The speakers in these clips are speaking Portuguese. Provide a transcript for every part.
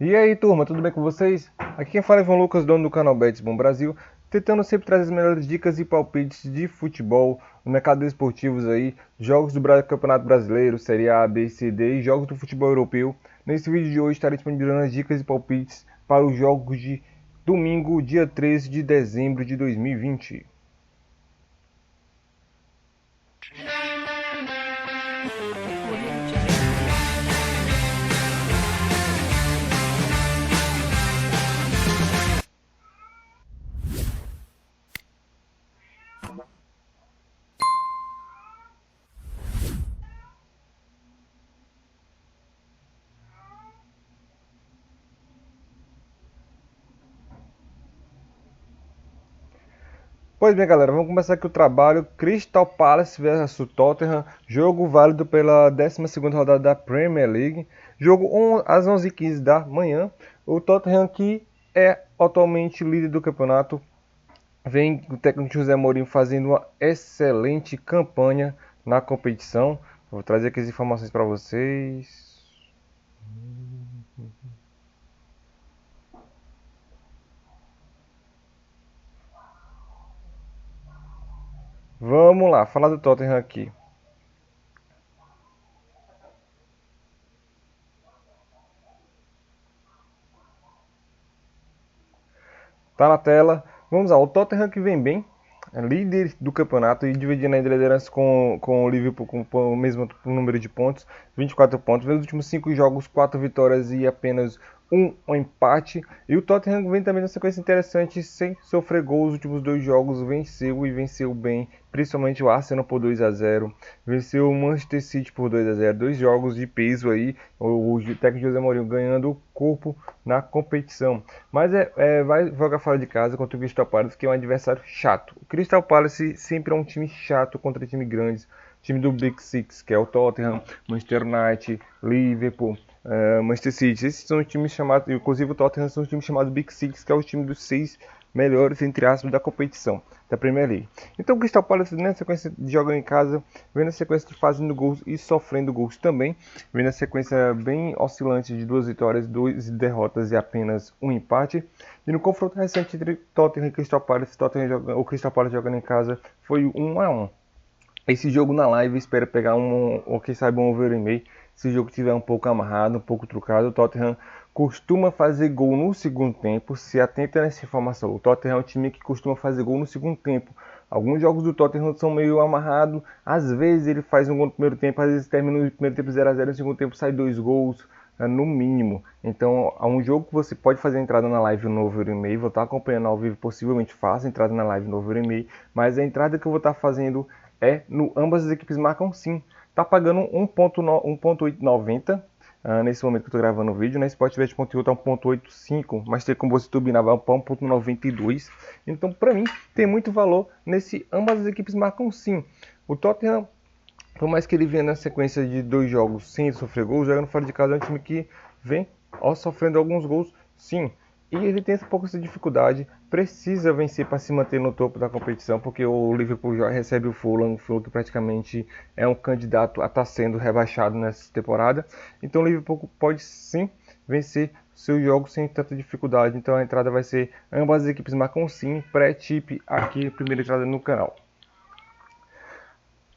E aí, turma, tudo bem com vocês? Aqui quem fala é Ivan Lucas, dono do canal Bets Bom Brasil, tentando sempre trazer as melhores dicas e palpites de futebol, no mercado esportivos aí, jogos do Campeonato Brasileiro, Série A, B, C, D e jogos do futebol europeu. Nesse vídeo de hoje estarei disponibilizando as dicas e palpites para os jogos de domingo, dia 13 de dezembro de 2020. Pois bem, galera, vamos começar aqui o trabalho. Crystal Palace versus Tottenham, jogo válido pela 12ª rodada da Premier League. Jogo às 11h15 da manhã. O Tottenham, que é atualmente líder do campeonato, vem o técnico José Mourinho fazendo uma excelente campanha na competição. Vou trazer aqui as informações para vocês. Vamos lá, falar do Tottenham aqui. Tá na tela. Vamos lá, o Tottenham que vem bem, é líder do campeonato e dividindo a liderança com o Liverpool com o mesmo número de pontos, 24 pontos. Nos últimos 5 jogos, 4 vitórias e apenas um empate. E o Tottenham vem também numa sequência interessante, sem sofrer gols. Os últimos 2 jogos venceu e venceu bem, principalmente o Arsenal por 2-0, venceu o Manchester City por 2-0. 2 jogos de peso aí, o técnico José Mourinho ganhando corpo na competição. Mas vai jogar fora de casa contra o Crystal Palace, que é um adversário chato. O Crystal Palace sempre é um time chato contra time grandes. Time do Big Six, que é o Tottenham, Manchester United, Liverpool, Manchester City. Esses são os times chamados, inclusive o Tottenham são os times chamados Big Six, que é o time dos 6 melhores, entre aspas, da competição, da Premier League. Então o Crystal Palace, na sequência de jogando em casa, vem na sequência de fazendo gols e sofrendo gols também, vem na sequência bem oscilante de 2 vitórias, 2 derrotas e apenas um empate. E no confronto recente entre Tottenham e Crystal Palace, o Crystal Palace jogando em casa foi 1-1. Esse jogo na live, espero pegar ou quem sabe um over e meio. Se o jogo estiver um pouco amarrado, um pouco trucado, o Tottenham costuma fazer gol no segundo tempo. Se atenta nessa informação, o Tottenham é um time que costuma fazer gol no segundo tempo. Alguns jogos do Tottenham são meio amarrados. Às vezes ele faz um gol no primeiro tempo, às vezes termina no primeiro tempo 0-0, no segundo tempo sai 2 gols, no mínimo. Então é um jogo que você pode fazer entrada na live no over e meio. Vou estar acompanhando ao vivo, possivelmente faça entrada na live no over e meio. Mas a entrada que eu vou estar fazendo no ambas as equipes marcam sim. Tá pagando 1.890 nesse momento que eu tô gravando o vídeo, né? Sportbet.io tá 1.85, mas tem como você turbinar vai para 1.92. Então, para mim, tem muito valor nesse ambas as equipes marcam sim. O Tottenham, por mais que ele venha na sequência de 2 jogos sem sofrer gols, jogando fora de casa é um time que vem sofrendo alguns gols sim. E ele tem um pouco essa dificuldade, precisa vencer para se manter no topo da competição, porque o Liverpool já recebe o Fulham que praticamente é um candidato a estar sendo rebaixado nessa temporada. Então o Liverpool pode sim vencer seus jogos sem tanta dificuldade. Então a entrada vai ser, ambas as equipes marcam sim, pré-tip aqui, primeira entrada no canal.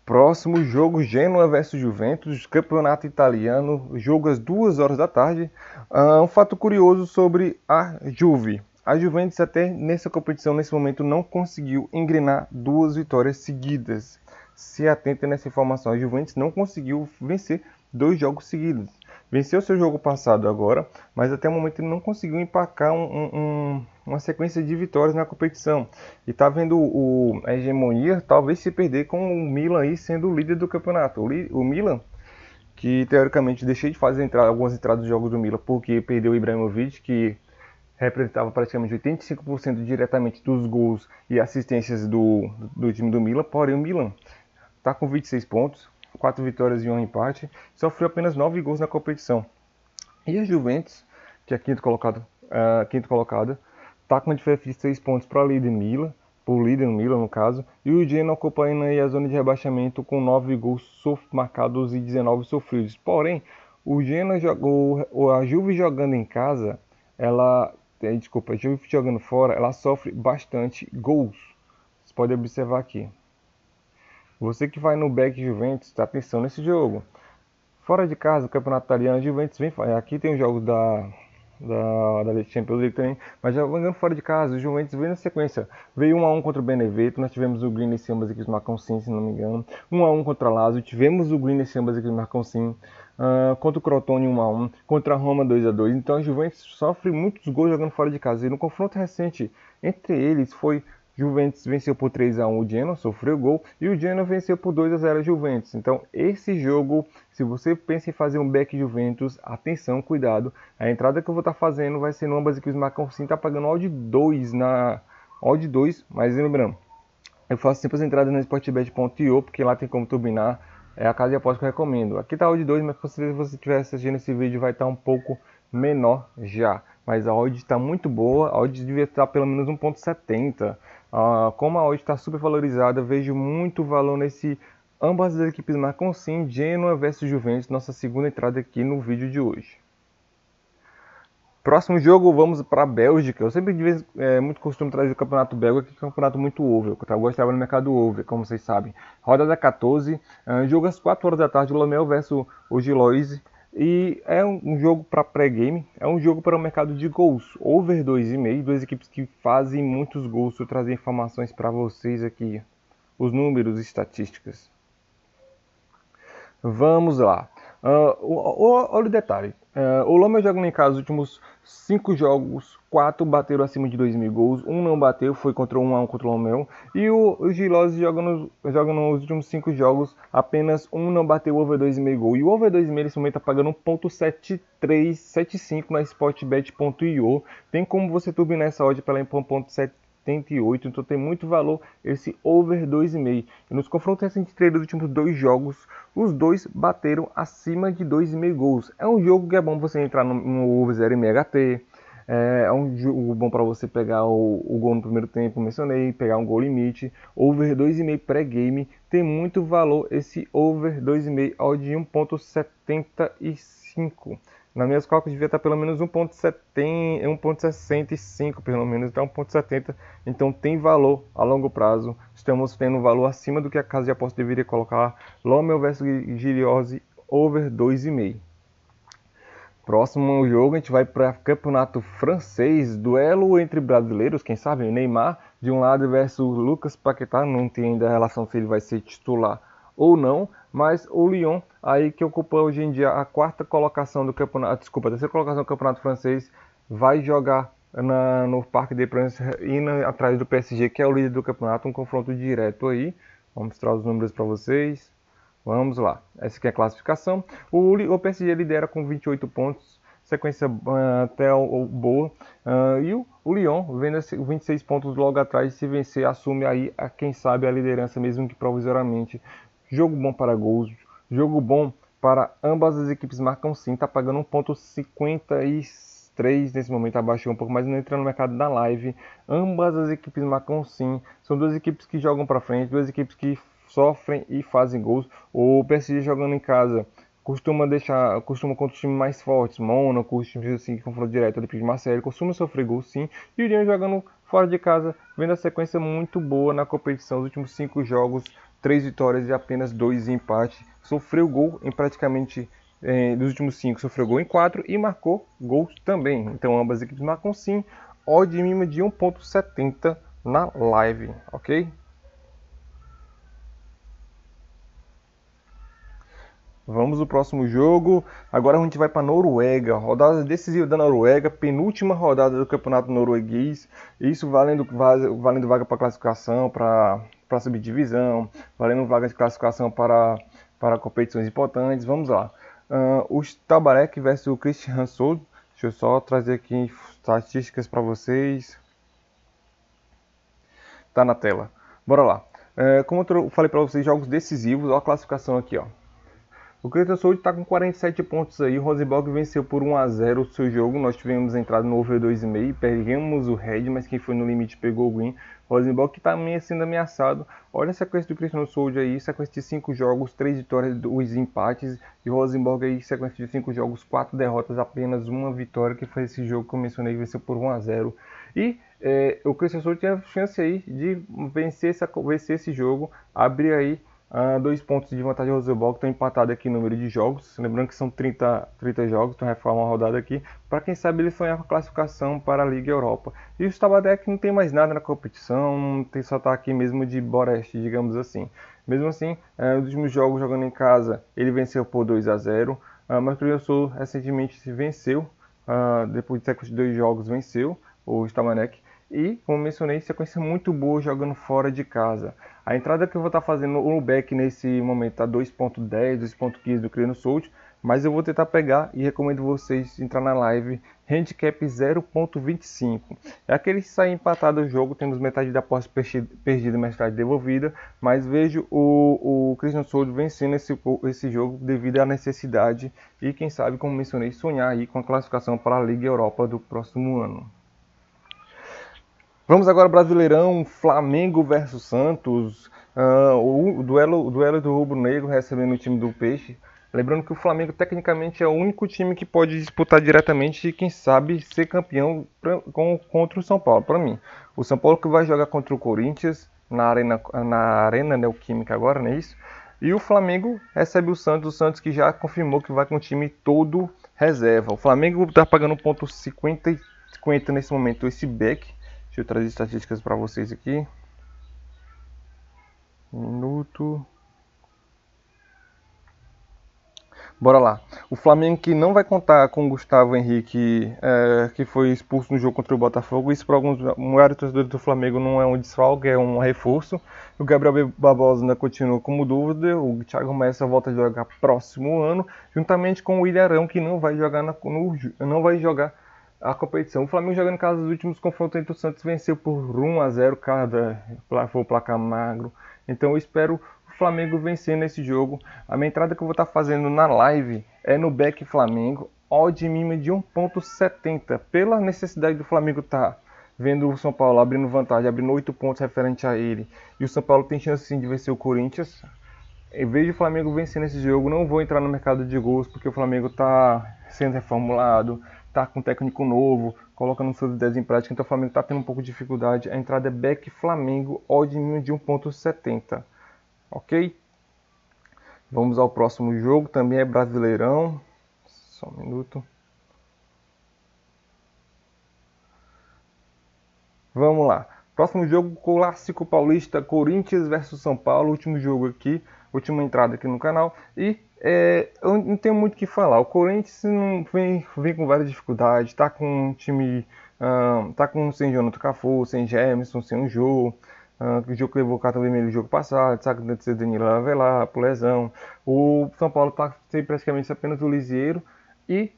Próximo jogo, Genoa versus Juventus, campeonato italiano, jogo às 2 horas da tarde. Um fato curioso sobre a Juve. A Juventus até nessa competição, nesse momento, não conseguiu engrenar 2 vitórias seguidas. Se atenta nessa informação, a Juventus não conseguiu vencer 2 jogos seguidos. Venceu seu jogo passado agora, mas até o momento ele não conseguiu empacar uma sequência de vitórias na competição. E tá vendo a hegemonia talvez se perder com o Milan aí sendo o líder do campeonato. O Milan, que teoricamente deixei de fazer algumas entradas dos jogos do Milan porque perdeu o Ibrahimovic, que representava praticamente 85% diretamente dos gols e assistências do time do Milan. Porém o Milan está com 26 pontos, 4 vitórias e 1 empate, sofreu apenas 9 gols na competição. E a Juventus, que é quinto colocado, está com uma diferença de 6 pontos para o líder Milan, no caso, e o Genoa acompanhando aí a zona de rebaixamento com 9 gols marcados e 19 sofridos. Porém, o Genoa a Juve jogando em casa, desculpa, a Juve jogando fora, ela sofre bastante gols. Você pode observar aqui. Você que vai no back Juventus, está atenção nesse jogo. Fora de casa, o Campeonato Italiano, a Juventus vem. Aqui tem os jogos da Champions League também, mas já jogando fora de casa, o Juventus veio na sequência. Veio 1 a 1 contra o Benevento, nós tivemos o Green e ambas equipes marcam sim, se não me engano. 1 a 1 contra a Lazio, tivemos o Green e ambas equipes marcam sim. Contra o Crotone 1 a 1, contra a Roma 2 a 2. Então a Juventus sofre muitos gols jogando fora de casa. E no confronto recente entre eles foi Juventus venceu por 3 a 1 o Genoa, sofreu gol, e o Genoa venceu por 2 a 0 a Juventus. Então, esse jogo, se você pensa em fazer um back Juventus, atenção, cuidado. A entrada que eu vou estar fazendo vai ser no ambas equipes marcam sim, tá pagando odd 2 odd 2, mas lembrando, eu faço sempre as entradas na sportbet.io, porque lá tem como turbinar, é a casa de aposta que eu recomendo. Aqui tá odd 2, mas com certeza se você estiver assistindo esse vídeo vai estar um pouco menor já. Mas a odd está muito boa, a odd devia estar pelo menos 1.70. Como a odd está super valorizada, vejo muito valor nesse. Ambas as equipes marcam sim, Genoa versus Juventus, nossa segunda entrada aqui no vídeo de hoje. Próximo jogo, vamos para a Bélgica. Eu sempre muito costume trazer o campeonato belga, que é um campeonato muito over. Eu gostava no mercado over, como vocês sabem. Rodada 14, jogo às 4 horas da tarde, o Lomel versus o Giloise. E é um jogo para pré-game, é um jogo para o mercado de gols. Over 2,5, duas equipes que fazem muitos gols. Eu trazer informações para vocês aqui, os números e estatísticas. Vamos lá. Olha o detalhe. O Lomé jogando em casa os últimos 5 jogos, 4 bateram acima de 2.000 gols, 1 não bateu, foi contra 1 a 1 contra o Lomé. E o Gilose joga nos últimos 5 jogos, apenas 1 não bateu over 2,5 gol. E o over 2,5 nesse momento está pagando 1.7375 na sportbet.io. Tem como você turbinar essa odd para ela em 1.7 então tem muito valor esse over 2,5. E nos confrontos recentes dos últimos 2 jogos, os dois bateram acima de 2,5 gols. É um jogo que é bom você entrar no over 0,5 HT. É um jogo bom para você pegar o gol no primeiro tempo, mencionei, pegar um gol limite. Over 2,5 pré-game, tem muito valor esse over 2,5 odd de 1.75. Nas minhas cálculos devia estar pelo menos 1.65 pelo menos, então 1.70. Então tem valor a longo prazo. Estamos tendo um valor acima do que a casa de aposta deveria colocar. Lomel versus Giliose over 2,5. Próximo jogo a gente vai para campeonato francês, duelo entre brasileiros, quem sabe, Neymar de um lado versus Lucas Paquetá, não tem ainda a relação se ele vai ser titular ou não, mas o Lyon, aí que ocupa hoje em dia a quarta colocação do campeonato, desculpa, a terceira colocação do campeonato francês, vai jogar no Parque des Princes, indo atrás do PSG, que é o líder do campeonato, um confronto direto aí. Vamos mostrar os números para vocês. Vamos lá, essa aqui é a classificação. O PSG lidera com 28 pontos, sequência até boa. E o Lyon vendo 26 pontos logo atrás, se vencer, assume aí, quem sabe, a liderança, mesmo que provisoriamente. Jogo bom para gols, jogo bom para ambas as equipes marcam sim, tá pagando 1.53 nesse momento, abaixou um pouco, mas não entra no mercado da live. Ambas as equipes marcam sim, são duas equipes que jogam para frente, duas equipes que sofrem e fazem gols. O PSG jogando em casa costuma contra os times mais fortes, Mônaco, os times assim que confrontam direto ali de Marseille, costuma sofrer gols sim. E o Lyon jogando fora de casa, vendo a sequência muito boa na competição, os últimos 5 jogos, 3 vitórias e apenas 2 empates. Sofreu gol em praticamente dos últimos 5, sofreu gol em 4 e marcou gols também. Então ambas as equipes marcam sim, odd mínima de 1.70 na live, ok? Vamos ao próximo jogo. Agora a gente vai para a Noruega. Rodada decisiva da Noruega, penúltima rodada do campeonato norueguês. Isso valendo vaga para classificação, para subdivisão, valendo vaga de classificação para competições importantes. Vamos lá. O Stabæk versus o Kristiansund. Deixa eu só trazer aqui estatísticas para vocês. Tá na tela. Bora lá. Como eu falei para vocês, jogos decisivos. Olha a classificação aqui, ó. O Kristiansund está com 47 pontos aí. O Rosenborg venceu por 1 a 0 o seu jogo. Nós tivemos entrado no over 2,5. Pegamos o Red, mas quem foi no limite pegou o Green. Rosenborg que está sendo ameaçado. Olha a sequência do Cristiano Souza aí, sequência de 5 jogos, 3 vitórias, 2 empates. E o Rosenborg aí, sequência de 5 jogos, 4 derrotas, apenas uma vitória, que foi esse jogo que eu mencionei, que venceu por 1-0. E o Cristiano Souza tinha chance aí de vencer esse jogo, abrir aí 2 pontos de vantagem ao Rosenborg, que estão empatados aqui no número de jogos. Lembrando que são 30 jogos, então vai falar uma rodada aqui, para quem sabe ele sonhar com a classificação para a Liga Europa. E o Stabadek não tem mais nada na competição, só está aqui mesmo de Boreste, digamos assim. Mesmo assim, nos últimos jogos jogando em casa, ele venceu por 2-0, mas o Cruzeiro Sul recentemente se venceu, depois de 2 jogos venceu o Stabadek. E, como mencionei, sequência muito boa jogando fora de casa. A entrada que eu vou estar fazendo no back nesse momento está 2.10, 2.15 do Criano South, mas eu vou tentar pegar e recomendo vocês entrar na live handicap 0.25. É aquele que sai empatado o jogo, temos metade da posse perdida e metade devolvida, mas vejo o Cristiano South vencendo esse jogo devido à necessidade e, quem sabe, como mencionei, sonhar aí com a classificação para a Liga Europa do próximo ano. Vamos agora Brasileirão, Flamengo versus Santos, o duelo do Rubro Negro recebendo o time do Peixe. Lembrando que o Flamengo tecnicamente é o único time que pode disputar diretamente e, quem sabe, ser campeão contra o São Paulo, para mim. O São Paulo que vai jogar contra o Corinthians na Arena Neoquímica agora, não é isso? E o Flamengo recebe o Santos que já confirmou que vai com o time todo reserva. O Flamengo está pagando 1,50 nesse momento esse back. Deixa eu trazer estatísticas para vocês aqui. Minuto. Bora lá. O Flamengo que não vai contar com o Gustavo Henrique, que foi expulso no jogo contra o Botafogo. Isso para alguns maiores torcedores do Flamengo não é um desfalque, é um reforço. O Gabriel Barbosa ainda continua como dúvida. O Thiago Maia volta a jogar próximo ano, juntamente com o Ilharão, que não vai jogar não vai jogar a competição. O Flamengo jogando em casa dos últimos confrontos entre o Santos venceu por 1-0, foi o placar magro. Então eu espero o Flamengo vencer nesse jogo. A minha entrada que eu vou estar fazendo na live é no back Flamengo, odd mínima de 1.70, pela necessidade do Flamengo estar vendo o São Paulo abrindo vantagem, abrindo 8 pontos referente a ele, e o São Paulo tem chance sim de vencer o Corinthians. Em vez de o Flamengo vencer nesse jogo, não vou entrar no mercado de gols, porque o Flamengo está sendo reformulado, está com um técnico novo, colocando suas ideias em prática, então o Flamengo está tendo um pouco de dificuldade. A entrada é back Flamengo, odd de 1.70. Ok? Vamos ao próximo jogo, também é Brasileirão. Só um minuto. Vamos lá. Próximo jogo, Clássico Paulista, Corinthians versus São Paulo. Último jogo aqui, última entrada aqui no canal. E eu não tenho muito o que falar. O Corinthians vem com várias dificuldades. Tá com um time. Sem Jonathan Cafu, sem Gerson, sem o Jô. O jogo que levou o cartão vermelho no jogo passado. Sabe que deve ser Danilo Avelar, por lesão. O São Paulo tá sem praticamente apenas o Lisieiro e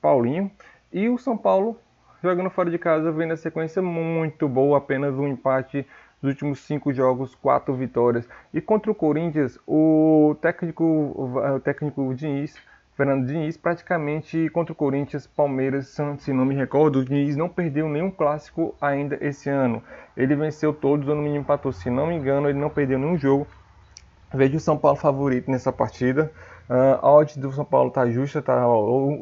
Paulinho. E o São Paulo jogando fora de casa, vem na sequência muito boa, apenas um empate nos últimos 5 jogos, 4 vitórias. E contra o Corinthians, o técnico Diniz, Fernando Diniz, praticamente contra o Corinthians, Palmeiras, Santos, se não me recordo, o Diniz não perdeu nenhum clássico ainda esse ano. Ele venceu todos, ou no mínimo empatou, se não me engano, ele não perdeu nenhum jogo. Vejo o São Paulo favorito nessa partida. A odd do São Paulo está justa, está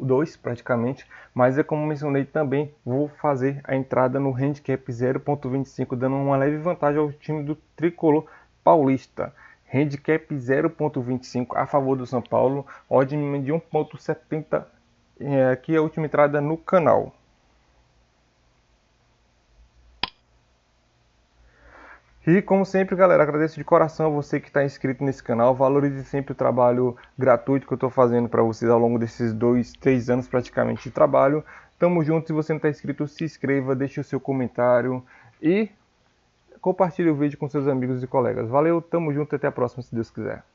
2 praticamente, mas como mencionei também, vou fazer a entrada no handicap 0.25, dando uma leve vantagem ao time do tricolor paulista. Handicap 0.25 a favor do São Paulo, odd de 1.70, aqui é a última entrada no canal. E como sempre, galera, agradeço de coração a você que está inscrito nesse canal. Valorize sempre o trabalho gratuito que eu estou fazendo para vocês ao longo desses 2, 3 anos praticamente de trabalho. Tamo junto. Se você não está inscrito, se inscreva, deixe o seu comentário e compartilhe o vídeo com seus amigos e colegas. Valeu, tamo junto e até a próxima, se Deus quiser.